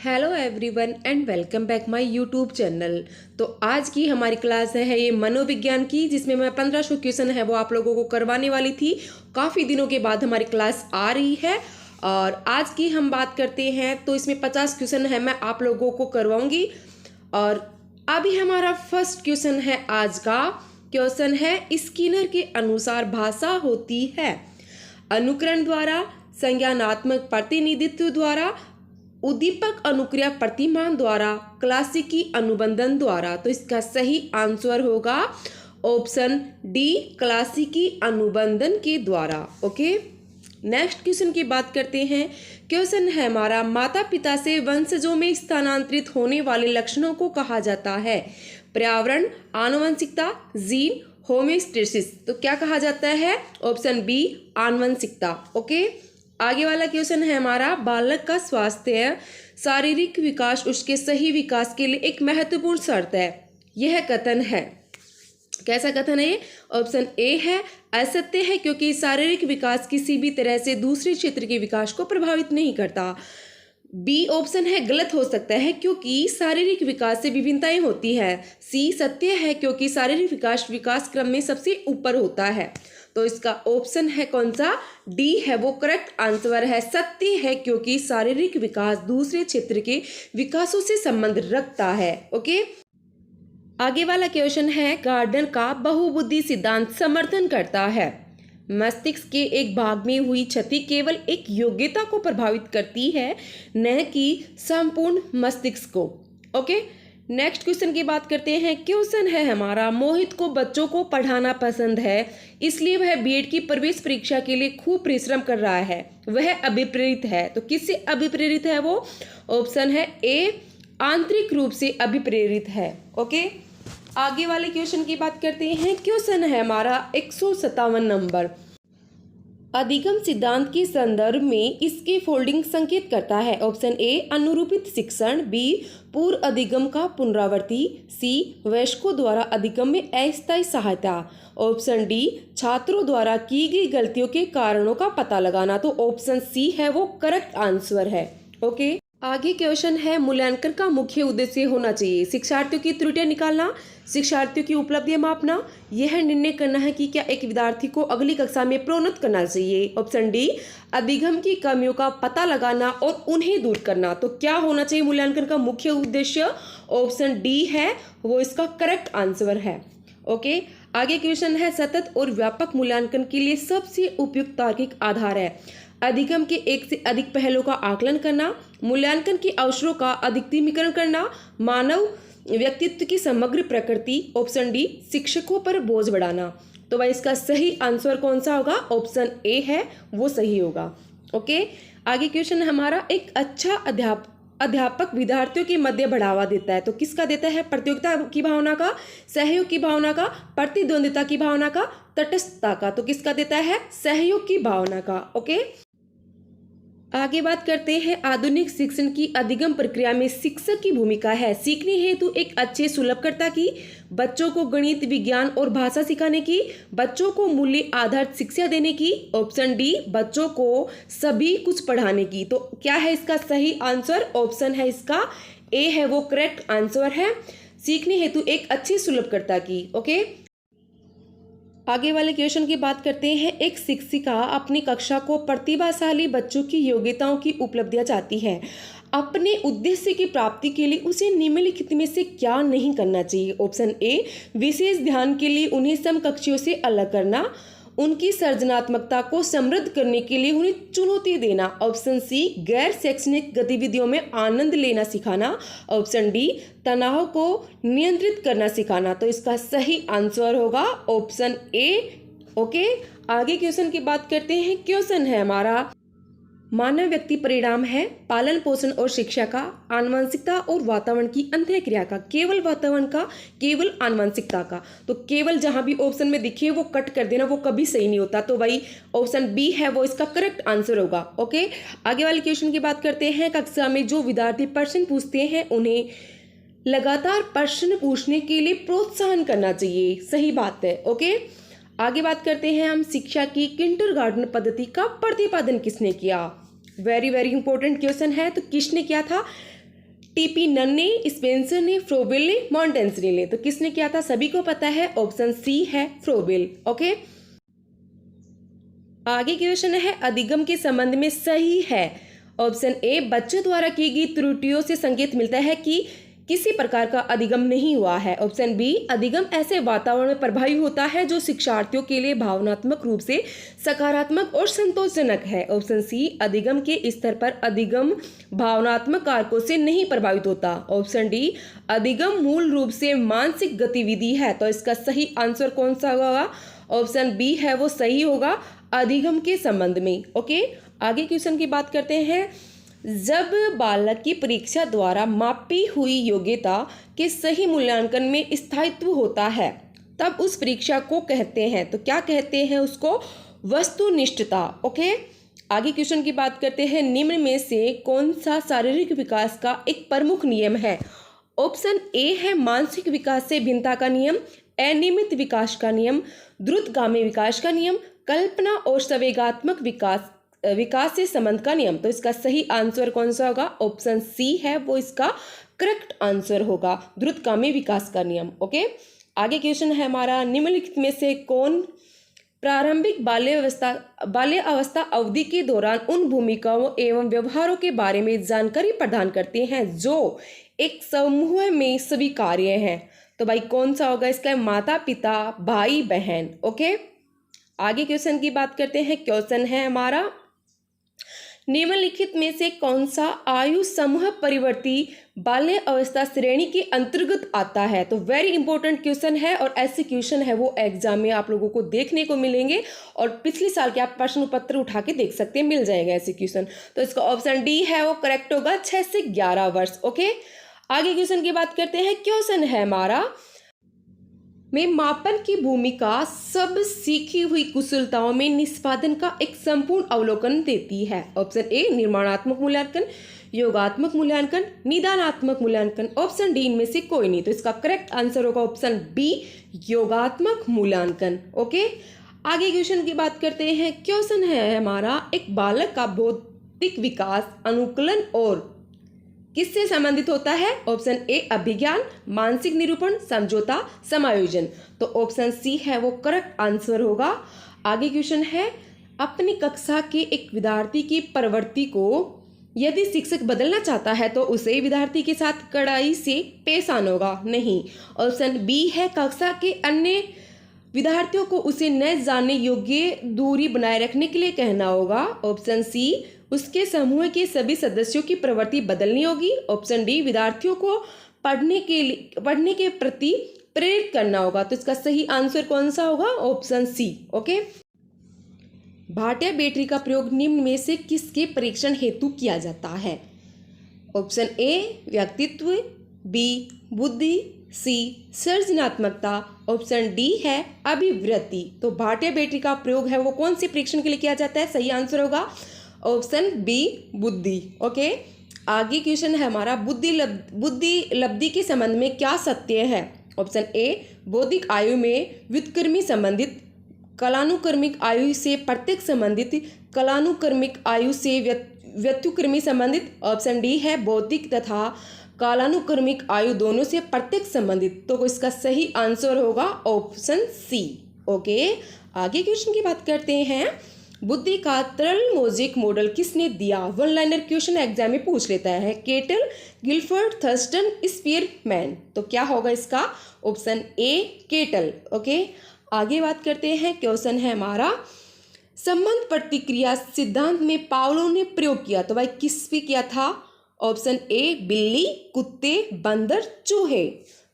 Hello everyone and welcome back my YouTube channel. तो आज की हमारी क्लास है ये मनोविज्ञान की, जिसमें मैं 1500 क्वेश्चन है वो आप लोगों को करवाने वाली थी। काफ़ी दिनों के बाद हमारी क्लास आ रही है और आज की हम बात करते हैं तो इसमें 50 क्वेश्चन है मैं आप लोगों को करवाऊंगी। और अभी हमारा फर्स्ट क्वेश्चन है, आज का क्वेश्चन है स्किनर के अनुसार भाषा होती है अनुकरण द्वारा, संज्ञानात्मक प्रतिनिधित्व द्वारा, उद्दीपक अनुक्रिया प्रतिमान द्वारा, क्लासिकी अनुबंधन द्वारा। तो इसका सही आंसर होगा ऑप्शन डी, क्लासिकी अनुबंधन के द्वारा। ओके, नेक्स्ट क्वेश्चन की बात करते हैं। क्वेश्चन है हमारा, माता पिता से वंशजों में स्थानांतरित होने वाले लक्षणों को कहा जाता है पर्यावरण, आनुवंशिकता, जीन, होमोस्टेसिस। तो क्या कहा जाता है? ऑप्शन बी, आनुवंशिकता। ओके, आगे वाला क्वेश्चन है हमारा, बालक का स्वास्थ्य शारीरिक विकास उसके सही विकास के लिए एक महत्वपूर्ण शर्त है। यह कथन है, कैसा कथन है? ऑप्शन ए है असत्य है, क्योंकि शारीरिक विकास किसी भी तरह से दूसरे क्षेत्र के विकास को प्रभावित नहीं करता। बी ऑप्शन है गलत हो सकता है, क्योंकि शारीरिक विकास से विभिन्नताएं होती है। सी सत्य है, क्योंकि शारीरिक विकास क्रम में सबसे ऊपर होता है। तो इसका ऑप्शन है कौन सा? डी है वो करेक्ट आंसर है। सत्य है, क्योंकि शारीरिक विकास दूसरे क्षेत्र के विकासों से संबंध रखता है। ओके, आगे वाला क्वेश्चन है, गार्डन का बहुबुद्धि सिद्धांत समर्थन करता है मस्तिष्क के एक भाग में हुई क्षति केवल एक योग्यता को प्रभावित करती है, न कि संपूर्ण मस्तिष्क को। ओके, नेक्स्ट क्वेश्चन की बात करते हैं। क्वेश्चन है हमारा, मोहित को बच्चों को पढ़ाना पसंद है, इसलिए वह बीएड की प्रवेश परीक्षा के लिए खूब परिश्रम कर रहा है। वह अभिप्रेरित है। तो किससे अभिप्रेरित है वो? ऑप्शन है ए, आंतरिक रूप से अभिप्रेरित है। ओके, आगे वाले क्वेश्चन की बात करते हैं। क्वेश्चन है हमारा 157 नंबर, अधिगम सिद्धांत के संदर्भ में इसके फोल्डिंग संकेत करता है। ऑप्शन ए, अनुरूपित शिक्षण, बी, पूर्व अधिगम का पुनरावृत्ति, सी, वयस्कों द्वारा अधिगम में अस्थायी सहायता, ऑप्शन डी, छात्रों द्वारा की गई गलतियों के कारणों का पता लगाना। तो ऑप्शन सी है वो करेक्ट आंसर है। ओके, आगे क्वेश्चन है, मूल्यांकन का मुख्य उद्देश्य होना चाहिए शिक्षार्थियों की त्रुटियां निकालना, शिक्षार्थियों की उपलब्धियां मापना, यह निर्णय करना है कि क्या एक विद्यार्थी को अगली कक्षा में प्रोन्नत करना चाहिए। ऑप्शन डी, अधिगम की कमियों का पता लगाना और उन्हें दूर करना। तो क्या होना चाहिए मूल्यांकन का मुख्य उद्देश्य? ऑप्शन डी है वो इसका करेक्ट आंसर है। ओके, आगे क्वेश्चन है, सतत और व्यापक मूल्यांकन के लिए सबसे उपयुक्त तार्किक आधार है अधिगम के एक से अधिक पहलुओं का आकलन करना, मूल्यांकन के अवसरों का अधिकतमीकरण करना, मानव व्यक्तित्व की समग्र प्रकृति, ऑप्शन डी, शिक्षकों पर बोझ बढ़ाना। तो भाई इसका सही आंसर कौन सा होगा? ऑप्शन ए है वो सही होगा। ओके, आगे क्वेश्चन हमारा, एक अच्छा अध्यापक विद्यार्थियों के मध्य बढ़ावा देता है। तो किसका देता है? प्रतियोगिता की भावना का, सहयोग की भावना का, प्रतिद्वंदिता की भावना का, तटस्थता का। तो किसका देता है? सहयोग की भावना का। ओके, आगे बात करते हैं, आधुनिक शिक्षण की अधिगम प्रक्रिया में शिक्षक की भूमिका है सीखने हेतु एक अच्छे सुलभकर्ता की, बच्चों को गणित, विज्ञान और भाषा सिखाने की, बच्चों को मूल्य आधारित शिक्षा देने की, ऑप्शन डी, बच्चों को सभी कुछ पढ़ाने की। तो क्या है इसका सही आंसर? ऑप्शन है इसका ए है वो करेक्ट आंसर है, सीखने हेतु एक अच्छे सुलभकर्ता की। ओके, आगे वाले क्वेश्चन की बात करते हैं। एक शिक्षिका अपनी कक्षा को प्रतिभाशाली बच्चों की योग्यताओं की उपलब्धियां चाहती है। अपने उद्देश्य की प्राप्ति के लिए उसे निम्नलिखित में से क्या नहीं करना चाहिए? ऑप्शन ए, विशेष ध्यान के लिए उन्हें समकक्षियों से अलग करना, उनकी सृजनात्मकता को समृद्ध करने के लिए उन्हें चुनौती देना, ऑप्शन सी, गैर शैक्षणिक गतिविधियों में आनंद लेना सिखाना, ऑप्शन डी, तनाव को नियंत्रित करना सिखाना। तो इसका सही आंसर होगा ऑप्शन ए। ओके, आगे क्वेश्चन की बात करते हैं। क्वेश्चन है हमारा, मानव व्यक्ति परिणाम है पालन पोषण और शिक्षा का, आनुवंशिकता और वातावरण की अंतःक्रिया का, केवल वातावरण का, केवल आनुवंशिकता का। तो केवल जहां भी ऑप्शन में दिखे वो कट कर देना, वो कभी सही नहीं होता। तो भाई ऑप्शन बी है वो इसका करेक्ट आंसर होगा। ओके, आगे वाले क्वेश्चन की बात करते हैं। कक्षा में जो विद्यार्थी प्रश्न पूछते हैं उन्हें लगातार प्रश्न पूछने के लिए प्रोत्साहन करना चाहिए। सही बात है। ओके, आगे बात करते हैं हम, शिक्षा की किंडरगार्टन पद्धति का प्रतिपादन किसने किया? वेरी वेरी इंपॉर्टेंट क्वेश्चन है। तो किसने किया था? टीपी नन ने, स्पेंसर ने, फ्रोबेल ने, मॉन्टेस्क्यू ने। तो किसने किया था? सभी को पता है, ऑप्शन सी है फ्रोबेल। ओके, आगे क्वेश्चन है अधिगम के संबंध में सही है। ऑप्शन ए, बच्चों द्वारा की गई त्रुटियों से संकेत मिलता है कि किसी प्रकार का अधिगम नहीं हुआ है। ऑप्शन बी, अधिगम ऐसे वातावरण में प्रभावी होता है जो शिक्षार्थियों के लिए भावनात्मक रूप से सकारात्मक और संतोषजनक है। ऑप्शन सी, अधिगम के स्तर पर अधिगम भावनात्मक कारकों से नहीं प्रभावित होता। ऑप्शन डी, अधिगम मूल रूप से मानसिक गतिविधि है। तो इसका सही आंसर कौन सा होगा? ऑप्शन बी है वो सही होगा, अधिगम के संबंध में। ओके, आगे क्वेश्चन की बात करते हैं। जब बालक की परीक्षा द्वारा मापी हुई योग्यता के सही मूल्यांकन में स्थायित्व होता है तब उस परीक्षा को कहते हैं, तो क्या कहते हैं उसको? वस्तुनिष्ठता। ओके, आगे क्वेश्चन की बात करते हैं। निम्न में से कौन सा शारीरिक विकास का एक प्रमुख नियम है? ऑप्शन ए है मानसिक विकास से भिन्नता का नियम, अनियमित विकास का नियम, द्रुतगामी विकास का नियम, कल्पना और संवेगात्मक विकास से संबंध का नियम। तो इसका सही आंसर कौन सा होगा? ऑप्शन सी है वो इसका करेक्ट आंसर होगा, द्रुतगामी विकास का नियम। ओके, आगे क्वेश्चन है हमारा। निम्नलिखित में से कौन प्रारंभिक बाल्य अवस्था अवधि के दौरान उन भूमिकाओं एवं व्यवहारों के बारे में जानकारी प्रदान करते हैं जो एक समूह में स्वीकार्य हैं? तो भाई कौन सा होगा इसका? माता पिता, भाई बहन। ओके, आगे क्वेश्चन की बात करते हैं। क्वेश्चन है हमारा, निम्नलिखित में से कौन सा आयु समूह परिवर्ती बाल्य अवस्था श्रेणी के अंतर्गत आता है? तो वेरी इंपॉर्टेंट क्वेश्चन है और ऐसे क्वेश्चन है वो एग्जाम में आप लोगों को देखने को मिलेंगे और पिछले साल के आप प्रश्न पत्र उठा के देख सकते हैं, मिल जाएगा ऐसे क्वेश्चन। तो इसका ऑप्शन डी है वो करेक्ट होगा, 6 से 11 वर्ष। ओके, आगे क्वेश्चन की बात करते हैं। क्वेश्चन है हमारा, में मापन की भूमिका सब सीखी हुई कुशलताओं में निष्पादन का एक संपूर्ण अवलोकन देती है। ऑप्शन ए, निर्माणात्मक मूल्यांकन, योगात्मक मूल्यांकन, निदानात्मक मूल्यांकन। ऑप्शन डी इनमें से कोई नहीं। तो इसका करेक्ट आंसर होगा ऑप्शन बी, योगात्मक मूल्यांकन। ओके, आगे क्वेश्चन की बात करते हैं। क्वेश्चन है हमारा, एक बालक का बौद्धिक विकास अनुकूलन और किससे संबंधित होता है? ऑप्शन ए, अभिज्ञान, मानसिक निरूपण, समझौता, समायोजन। तो ऑप्शन सी है वो करेक्ट आंसर होगा। आगे क्वेश्चन है, अपनी कक्षा के एक विद्यार्थी की प्रवृत्ति को यदि शिक्षक बदलना चाहता है तो उसे विद्यार्थी के साथ कड़ाई से पेश आना होगा? नहीं। ऑप्शन बी है, कक्षा के अन्य विद्यार्थियों को उसे न जानने योग्य दूरी बनाए रखने के लिए कहना होगा। ऑप्शन सी, उसके समूह के सभी सदस्यों की प्रवृत्ति बदलनी होगी। ऑप्शन डी, विद्यार्थियों को पढ़ने के प्रति प्रेरित करना होगा। तो इसका सही आंसर कौन सा होगा? Option C. Okay, Bhatia battery का प्रयोग निम्न में से किसके परीक्षण हेतु किया जाता है? ऑप्शन ए, व्यक्तित्व, बी, बुद्धि, सी, सृजनात्मकता। ऑप्शन डी है अभिवृत्ति। तो भाटिया बैटरी का प्रयोग है वो कौन से परीक्षण के लिए किया जाता है? सही आंसर होगा ऑप्शन बी, बुद्धि। ओके, आगे क्वेश्चन है हमारा, बुद्धि लब्धि के संबंध में क्या सत्य है? ऑप्शन ए, बौद्धिक आयु में व्युत्क्रमी संबंधित, कालानुक्रमिक आयु से प्रत्येक संबंधित, कालानुक्रमिक आयु से व्युत्क्रमी संबंधित। ऑप्शन डी है बौद्धिक तथा कालानुक्रमिक आयु दोनों से प्रत्येक संबंधित। तो इसका सही आंसर होगा ऑप्शन सी। ओके, आगे क्वेश्चन की बात करते हैं। बुद्धि का तरल मौजिक मॉडल किसने दिया? वन लाइनर क्वेश्चन एग्जाम में पूछ लेता है। Cattell, Guilford, Thurstone, Spearman. तो क्या होगा इसका? Option A, kettle. ओके, आगे बात करते हैं। क्वेश्चन है हमारा, संबंध प्रतिक्रिया सिद्धांत में पावलोव ने प्रयोग किया, तो भाई किस पे किया था? ऑप्शन ए, बिल्ली, कुत्ते, बंदर, चूहे।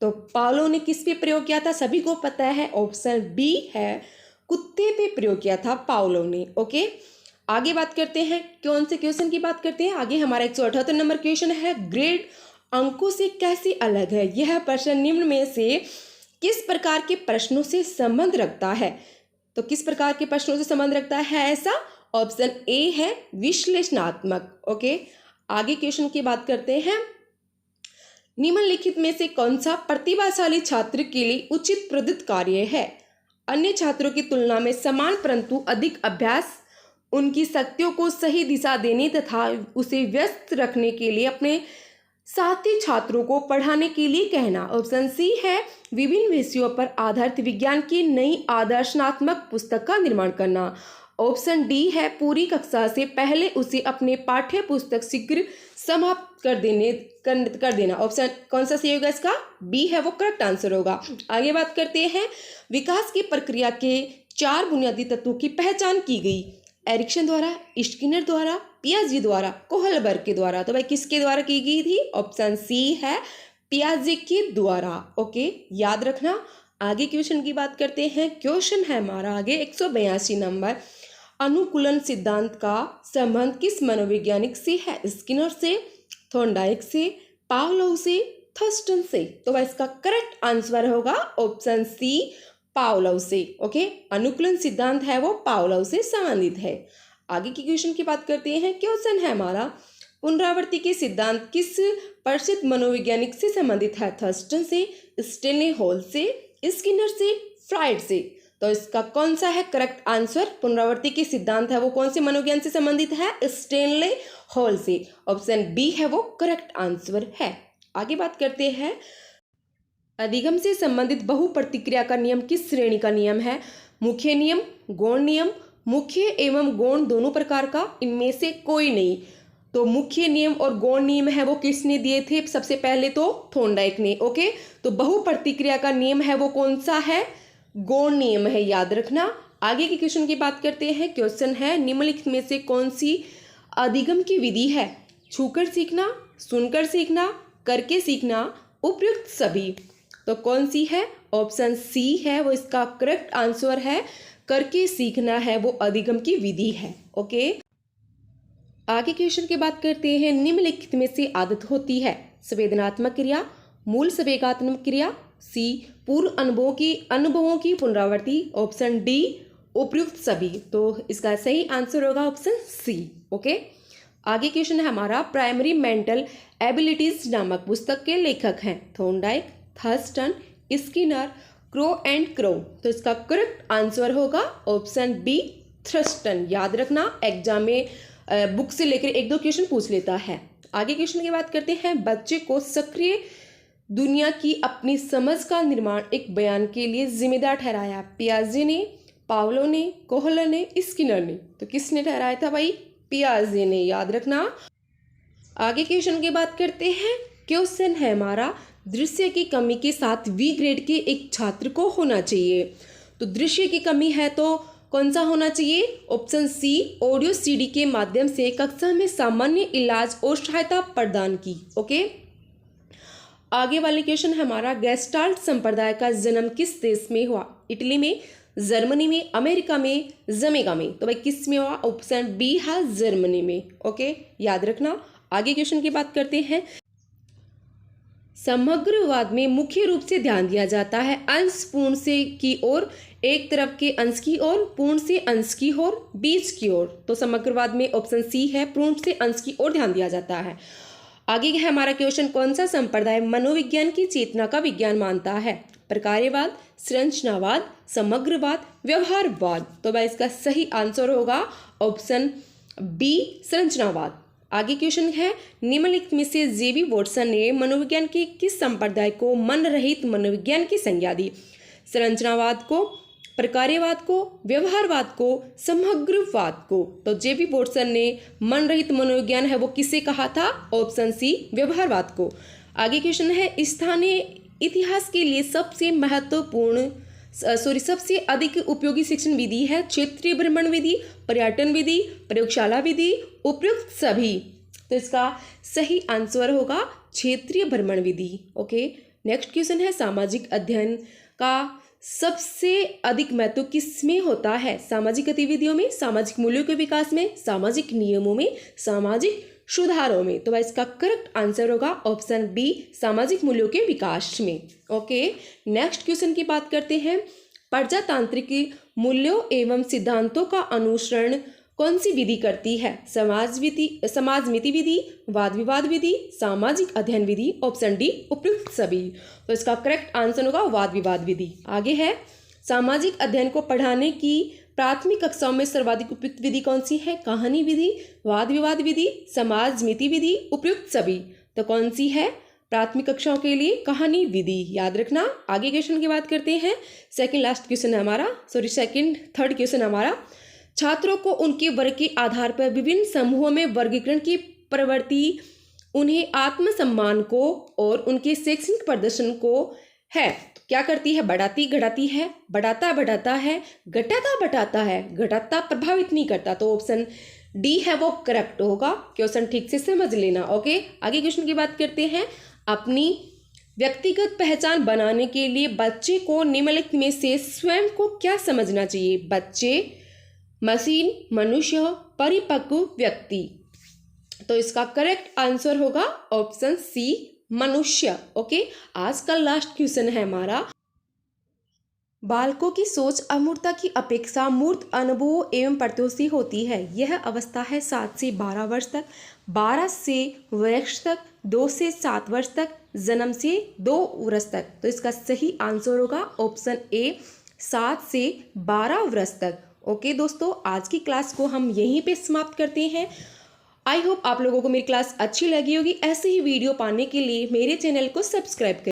तो पावलोव ने किस पे प्रयोग किया था? सभी को पता है, ऑप्शन बी है, कुत्ते पे प्रयोग किया था पावलोव ने। ओके, आगे बात करते हैं। कौन से क्वेश्चन की बात करते हैं? आगे हमारा 178 नंबर क्वेश्चन है, ग्रेड अंकों से कैसे अलग है? यह प्रश्न निम्न में से किस प्रकार के प्रश्नों से संबंध रखता है? तो किस प्रकार के प्रश्नों से संबंध रखता है ऐसा? ऑप्शन ए है विश्लेषणात्मक। ओके, आगे क्वेश्चन की बात करते हैं। निम्नलिखित में से कौन सा प्रतिभाशाली छात्र के लिए उचित प्रदत्त कार्य है? अन्य छात्रों की तुलना में समान परंतु अधिक अभ्यास उनकी शक्तियों को सही दिशा देने तथा उसे व्यस्त रखने के लिए अपने साथ ही छात्रों को पढ़ाने के लिए कहना। ऑप्शन सी है विभिन्न विषयों पर आधारित विज्ञान की नई आदर्शनात्मक पुस्तक का निर्माण करना। ऑप्शन डी है पूरी कक्षा से पहले उसे अपने पाठ्य पुस्तक शीघ्र समाप्त कर देना। ऑप्शन कौन सा सही होगा इसका? बी है वो करेक्ट आंसर होगा। आगे बात करते हैं, विकास की प्रक्रिया के 4 बुनियादी तत्वों की पहचान की गई। एरिक्सन द्वारा, स्किनर द्वारा, पियाजे द्वारा, कोहलबर्ग के द्वारा। तो भाई किसके द्वारा की गई थी? ऑप्शन सी है पियाजे के द्वारा। ओके, याद रखना। आगे क्वेश्चन की बात करते हैं। क्वेश्चन है हमारा आगे 182 नंबर, अनुकूलन सिद्धांत का संबंध किस मनोवैज्ञानिक से है? स्किनर से, थॉर्नडाइक से, पावलोव से, थर्स्टन से। तो भाई इसका करेक्ट आंसर होगा ऑप्शन सी, पावलोव से। ओके, अनुकूलन सिद्धांत है वो पावलोव से संबंधित है। आगे की क्वेश्चन की बात करते हैं। क्वेश्चन है हमारा, पुनरावृत्ति के सिद्धांत किस प्रसिद्ध मनोवैज्ञानिक से संबंधित है? थर्स्टन से, स्टेनले हॉल से, स्किनर से, फ्राइड से। तो इसका कौन सा है करेक्ट आंसर? पुनरावृत्ति के सिद्धांत है वो कौन से मनोविज्ञान से संबंधित है? स्टेनले हॉल से। ऑप्शन बी है वो करेक्ट आंसर है। आगे बात करते हैं, अधिगम से संबंधित बहुप्रतिक्रिया का नियम किस श्रेणी का नियम है? मुख्य नियम, गौण नियम, मुख्य एवं गौण दोनों प्रकार का, इनमें से कोई नहीं। तो मुख्य नियम और गौण नियम है वो किसने दिए थे? सबसे पहले तो थॉर्नडाइक ने। ओके, तो बहुप्रतिक्रिया का नियम है वो कौन सा है? गौण नियम है, याद रखना। आगे के क्वेश्चन की बात करते हैं। क्वेश्चन है, निम्नलिखित में से कौन सी अधिगम की विधि है? छूकर सीखना, सुनकर सीखना, करके सीखना, उपयुक्त सभी। तो कौन सी है? ऑप्शन सी है वो इसका करेक्ट आंसर है। करके सीखना है वो अधिगम की विधि है। ओके, आगे क्वेश्चन की बात करते हैं। निम्नलिखित में से आदत होती है? संवेदनात्मक क्रिया, मूल संवेगात्मक क्रिया, सी पूर्व अनुभवों की पुनरावृत्ति, ऑप्शन डी उपयुक्त सभी। तो इसका सही आंसर होगा ऑप्शन सी। ओके, आगे क्वेश्चन है हमारा, प्राइमरी मेंटल एबिलिटीज नामक पुस्तक के लेखक हैं? Thorndike, Thurston, Skinner, crow and crow. तो इसका करेक्ट आंसर होगा ऑप्शन बी, थर्स्टन। याद रखना, एग्जाम में बुक से लेकर 1-2 क्वेश्चन पूछ लेता है। आगे क्वेश्चन की बात करते हैं। बच्चे को सक्रिय दुनिया की अपनी समझ का निर्माण एक बयान के लिए जिम्मेदार ठहराया? पियाजे ने, पावलोव ने, कोहलर ने, स्किनर ने। तो किसने ठहराया था भाई? पियाजे ने, याद रखना। आगे क्वेश्चन की बात करते हैं। क्वेश्चन है हमारा, दृश्य की कमी के साथ बी ग्रेड के एक छात्र को होना चाहिए। तो दृश्य की कमी है तो कौन सा होना चाहिए? ऑप्शन सी, ऑडियो सीडी के माध्यम से कक्षा में सामान्य इलाज और सहायता प्रदान की। ओके, आगे वाले क्वेश्चन हमारा, गेस्टाल्ट संप्रदाय का जन्म किस देश में हुआ? इटली में, जर्मनी में, अमेरिका में, जमैका में। तो भाई किस में हुआ? ऑप्शन बी है जर्मनी में। ओके, याद रखना। आगे क्वेश्चन की बात करते हैं। समग्रवाद में मुख्य रूप से ध्यान दिया जाता है अंश पूर्ण से की ओर, एक तरफ के अंश की ओर, पूर्ण से अंश की ओर, बीच की ओर। तो समग्रवाद में ऑप्शन सी है, पूर्ण से अंश की ओर ध्यान दिया जाता है। आगे है हमारा क्वेश्चन, कौन सा संप्रदाय मनोविज्ञान की चेतना का विज्ञान मानता है? प्रकार्यवाद, संरचनावाद, समग्रवाद, व्यवहारवाद। तो भाई इसका सही आंसर होगा ऑप्शन बी, संरचनावाद। आगे क्वेश्चन है, निम्नलिखित में से जेबी वॉटसन ने मनोविज्ञान के किस संप्रदाय को मन रहित मनोविज्ञान की संज्ञा दी? संरचनावाद को, प्रकार्यवाद को, व्यवहारवाद को, समग्रवाद को। तो जेबी वॉटसन ने मन रहित मनोविज्ञान है वो किसे कहा था? ऑप्शन सी, व्यवहारवाद को। आगे क्वेश्चन है, स्थानीय इतिहास के लिए सबसे अधिक उपयोगी शिक्षण विधि है? क्षेत्रीय भ्रमण विधि, पर्यटन विधि, प्रयोगशाला विधि, उपयुक्त सभी। तो इसका सही आंसर होगा क्षेत्रीय भ्रमण विधि। ओके, नेक्स्ट क्वेश्चन है, सामाजिक अध्ययन का सबसे अधिक महत्व किस में होता है? सामाजिक गतिविधियों में, सामाजिक मूल्यों के विकास में, सामाजिक नियमों में, सामाजिक सुधारों में। तो भाई इसका करेक्ट आंसर होगा ऑप्शन बी, सामाजिक मूल्यों के विकास में। ओके, नेक्स्ट क्वेश्चन की बात करते हैं। प्रजातांत्रिक मूल्यों एवं सिद्धांतों का अनुसरण कौन सी विधि करती है? समाजमिति विधि, वाद विवाद विधि, सामाजिक अध्ययन विधि, ऑप्शन डी, उपयुक्त सभी। तो इसका करेक्ट आंसर होगा वाद विवाद विधि। आगे है, सामाजिक अध्ययन को पढ़ाने की प्राथमिक कक्षाओं में सर्वाधिक उपयुक्त विधि कौन सी है? कहानी विधि, वाद विवाद विधि, समाजमिति विधि, उपयुक्त सभी। तो कौन सी है? प्राथमिक कक्षाओं के लिए कहानी विधि याद रखना। आगे क्वेश्चन की बात करते हैं। थर्ड क्वेश्चन हमारा, छात्रों को उनके वर्ग के आधार पर विभिन्न समूहों में वर्गीकरण की प्रवृत्ति उन्हें आत्मसम्मान को और उनके शैक्षणिक प्रदर्शन को है तो क्या करती है? बढ़ाती घटाती है, बढ़ाता है, घटाता है, घटाता प्रभावित नहीं करता। तो ऑप्शन डी है वो करेक्ट होगा। क्वेश्चन ठीक से समझ लेना। ओके, आगे क्वेश्चन की बात करते हैं। अपनी व्यक्तिगत पहचान बनाने के लिए बच्चे को निम्नलिखित में से स्वयं को क्या समझना चाहिए? बच्चे, मशीन, मनुष्य, परिपक्व व्यक्ति। तो इसका करेक्ट आंसर होगा ऑप्शन सी, मनुष्य। ओके, आज का लास्ट क्वेश्चन है हमारा, बालकों की सोच अमूर्तता की अपेक्षा मूर्त अनुभवों एवं प्रत्यों से होती है। यह अवस्था है 7 से 12 वर्ष तक, 12 से वर्ष तक, 2 से 7 वर्ष तक, जन्म से 2 वर्ष तक। तो इसका सही आंसर होगा ऑप्शन ए, 7 से 12 वर्ष तक। ओके दोस्तों, आज की क्लास को हम यहीं पे समाप्त करते हैं। आई होप आप लोगों को मेरी क्लास अच्छी लगी होगी। ऐसे ही वीडियो पाने के लिए मेरे चैनल को सब्सक्राइब करें।